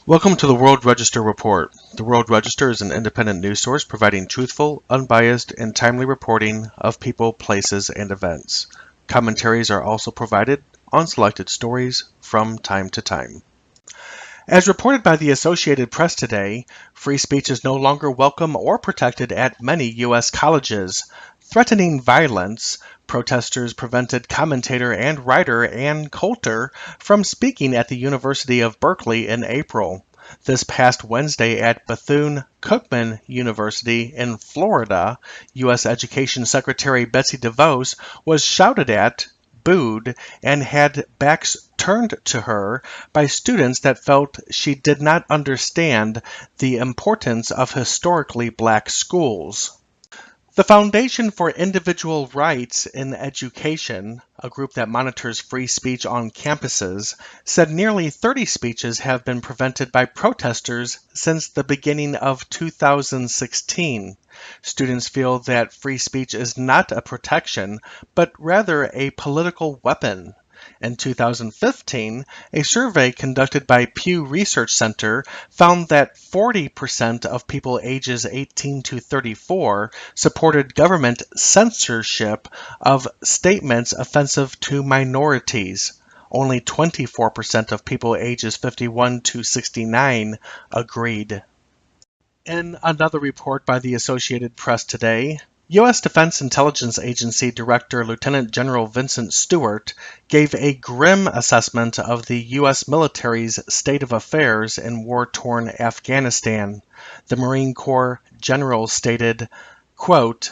Welcome to the World Register Report. The World Register is an independent news source providing truthful, unbiased, and timely reporting of people, places, and events. Commentaries are also provided on selected stories from time to time. As reported by the Associated Press today, free speech is no longer welcome or protected at many U.S. colleges. Threatening violence, protesters prevented commentator and writer Ann Coulter from speaking at the University of Berkeley in April. This past Wednesday at Bethune-Cookman University in Florida, U.S. Education Secretary Betsy DeVos was shouted at, booed, and had backs turned to her by students that felt she did not understand the importance of historically black schools. The Foundation for Individual Rights in Education, a group that monitors free speech on campuses, said nearly 30 speeches have been prevented by protesters since the beginning of 2016. Students feel that free speech is not a protection, but rather a political weapon. In 2015, a survey conducted by Pew Research Center found that 40% of people ages 18 to 34 supported government censorship of statements offensive to minorities. Only 24% of people ages 51 to 69 agreed. In another report by the Associated Press today, U.S. Defense Intelligence Agency Director Lieutenant General Vincent Stewart gave a grim assessment of the U.S. military's state of affairs in war-torn Afghanistan. The Marine Corps general stated, quote,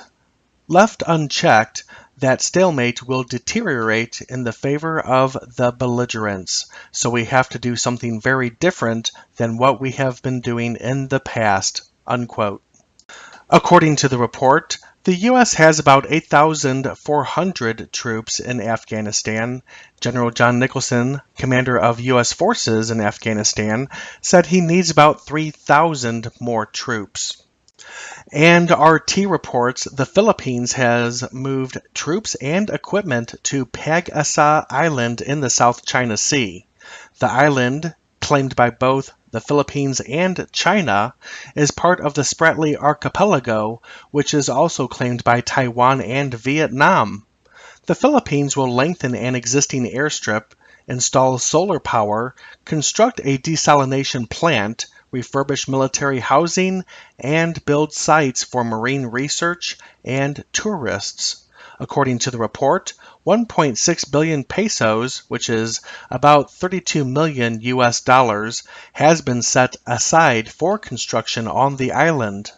"Left unchecked, that stalemate will deteriorate in the favor of the belligerents, so we have to do something very different than what we have been doing in the past," unquote. According to the report, the U.S. has about 8,400 troops in Afghanistan. General John Nicholson, commander of U.S. forces in Afghanistan, said he needs about 3,000 more troops. And RT reports the Philippines has moved troops and equipment to Pag-asa Island in the South China Sea. The island, claimed by both the Philippines and China, is part of the Spratly Archipelago, which is also claimed by Taiwan and Vietnam. The Philippines will lengthen an existing airstrip, install solar power, construct a desalination plant, refurbish military housing, and build sites for marine research and tourists. According to the report, 1.6 billion pesos, which is about 32 million US dollars, has been set aside for construction on the island.